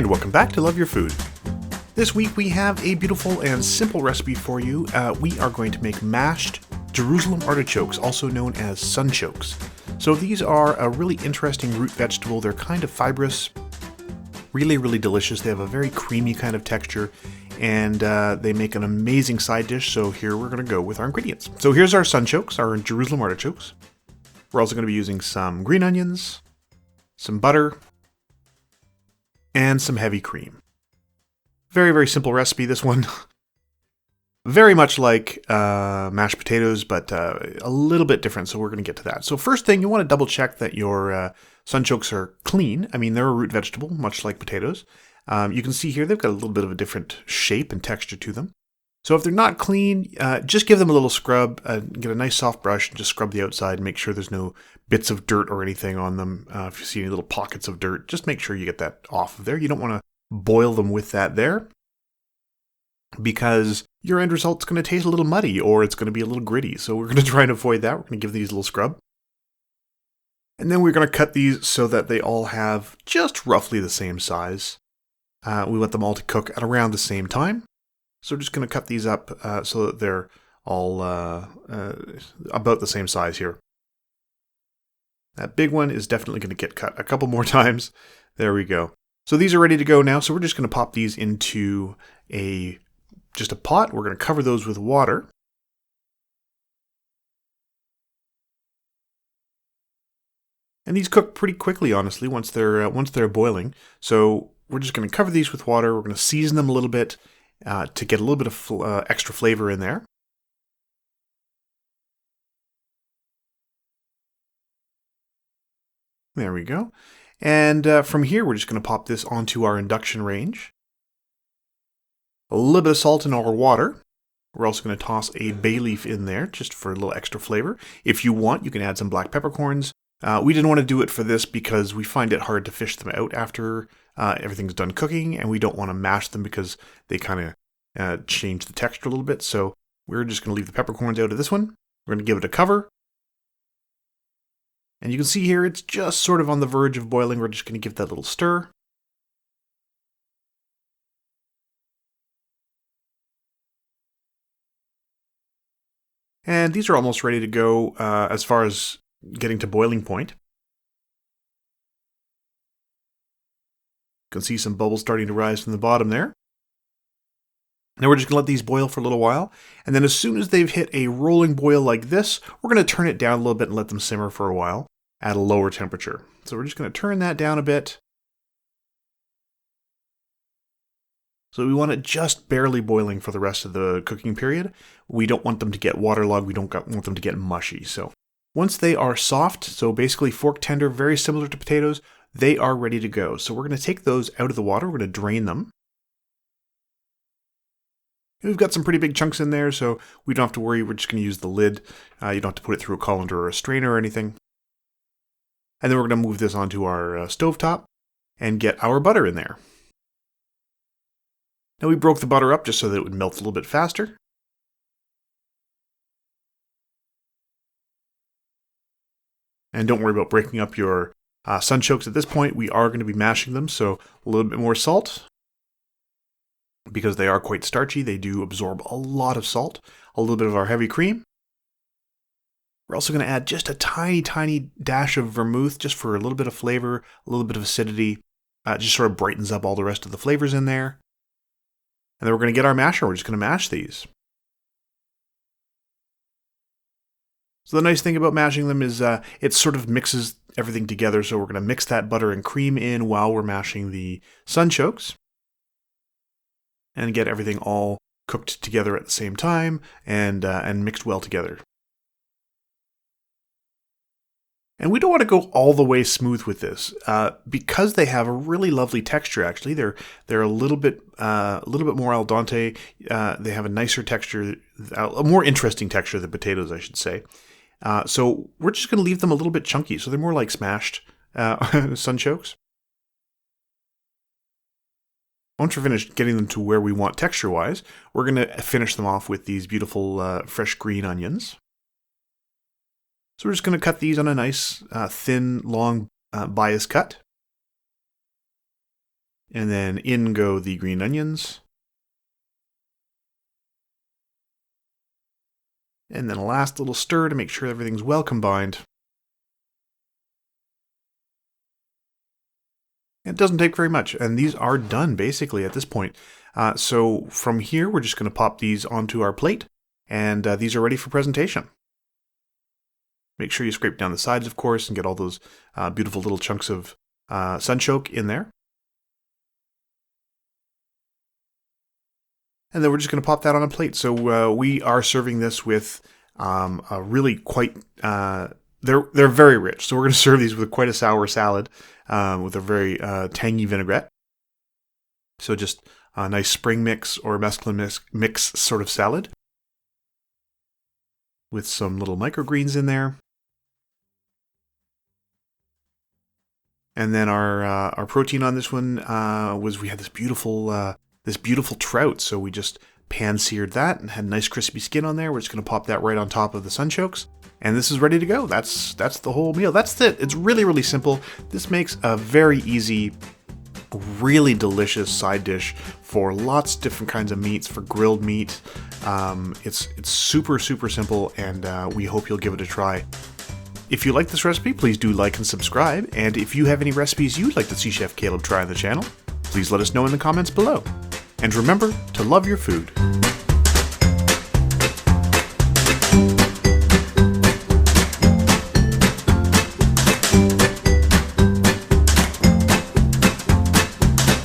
And welcome back to Love Your Food. This week we have a beautiful and simple recipe for you. We are going to make mashed Jerusalem artichokes, also known as sunchokes. So these are a really interesting root vegetable. They're kind of fibrous, really delicious. They have a very creamy kind of texture, and they make an amazing side dish. So here we're going to go with our ingredients. So here's our sunchokes, our Jerusalem artichokes. We're also going to be using some green onions, some butter, and some heavy cream. Very simple recipe, this one. Very much like mashed potatoes, but a little bit different, so we're going to get to that. So first thing, you want to double check that your sunchokes are clean. I mean, they're a root vegetable, much like potatoes. You can see here they've got a little bit of a different shape and texture to them. So if they're not clean, just give them a little scrub. Get a nice soft brush and just scrub the outside and make sure there's no bits of dirt or anything on them. If you see any little pockets of dirt, just make sure you get that off of there. You don't want to boil them with that there, because your end result's going to taste a little muddy or it's going to be a little gritty. So we're going to try and avoid that. We're going to give these a little scrub. And then we're going to cut these so that they all have just roughly the same size. We want them all to cook at around the same time. So we're just going to cut these up so that they're all about the same size here. That big one is definitely going to get cut a couple more times. There we go. So these are ready to go now. So we're just going to pop these into just a pot. We're going to cover those with water. And these cook pretty quickly, honestly, once they're boiling. So we're just going to cover these with water. We're going to season them a little bit to get a little bit of extra flavor in there. There we go. And from here, we're just going to pop this onto our induction range. A little bit of salt in our water. We're also going to toss a bay leaf in there just for a little extra flavor. If you want, you can add some black peppercorns. We didn't want to do it for this because we find it hard to fish them out after everything's done cooking, and we don't want to mash them because they kind of change the texture a little bit. So we're just going to leave the peppercorns out of this one. We're going to give it a cover. And you can see here it's just sort of on the verge of boiling. We're just going to give that a little stir. And these are almost ready to go as far as getting to boiling point. You can see some bubbles starting to rise from the bottom there. Now we're just going to let these boil for a little while. And then as soon as they've hit a rolling boil like this, we're going to turn it down a little bit and let them simmer for a while at a lower temperature. So we're just going to turn that down a bit. So we want it just barely boiling for the rest of the cooking period. We don't want them to get waterlogged. We don't want them to get mushy. So once they are soft, so basically fork tender, very similar to potatoes, they are ready to go. So we're going to take those out of the water. We're going to drain them. We've got some pretty big chunks in there, so we don't have to worry. We're just going to use the lid. You don't have to put it through a colander or a strainer or anything. And then we're going to move this onto our stovetop and get our butter in there. Now we broke the butter up just so that it would melt a little bit faster. And don't worry about breaking up your sunchokes at this point. We are going to be mashing them, so a little bit more salt. Because they are quite starchy, they do absorb a lot of salt. A little bit of our heavy cream. We're also going to add just a tiny dash of vermouth just for a little bit of flavor, a little bit of acidity. Just sort of brightens up all the rest of the flavors in there. And then we're going to get our masher. We're just going to mash these. So the nice thing about mashing them is it sort of mixes everything together. So we're going to mix that butter and cream in while we're mashing the sunchokes. And get everything all cooked together at the same time and mixed well together. And we don't want to go all the way smooth with this because they have a really lovely texture. Actually, they're a little bit more al dente. They have a nicer texture, a more interesting texture than potatoes, I should say. So we're just going to leave them a little bit chunky. So they're more like smashed sunchokes. Once we're finished getting them to where we want texture-wise, we're going to finish them off with these beautiful fresh green onions. So we're just going to cut these on a nice, thin, long bias cut. And then in go the green onions. And then a last little stir to make sure everything's well combined. It doesn't take very much, and these are done basically at this point. So from here, we're just going to pop these onto our plate, and these are ready for presentation. Make sure you scrape down the sides, of course, and get all those beautiful little chunks of sunchoke in there. And then we're just going to pop that on a plate. So we are serving this with a really quite... They're very rich, so we're going to serve these with quite a sour salad with a very tangy vinaigrette. So just a nice spring mix or mesclun mix sort of salad with some little microgreens in there. And then our protein on this one was we had this beautiful trout, so we just pan-seared that and had nice crispy skin on there. We're just going to pop that right on top of the sunchokes. And this is ready to go. That's the whole meal. That's it. It's really, really simple. This makes a very easy, really delicious side dish for lots of different kinds of meats, for grilled meat. It's super, super simple, and we hope you'll give it a try. If you like this recipe, please do like and subscribe. And if you have any recipes you'd like to see Chef Caleb try on the channel, please let us know in the comments below. And remember to love your food.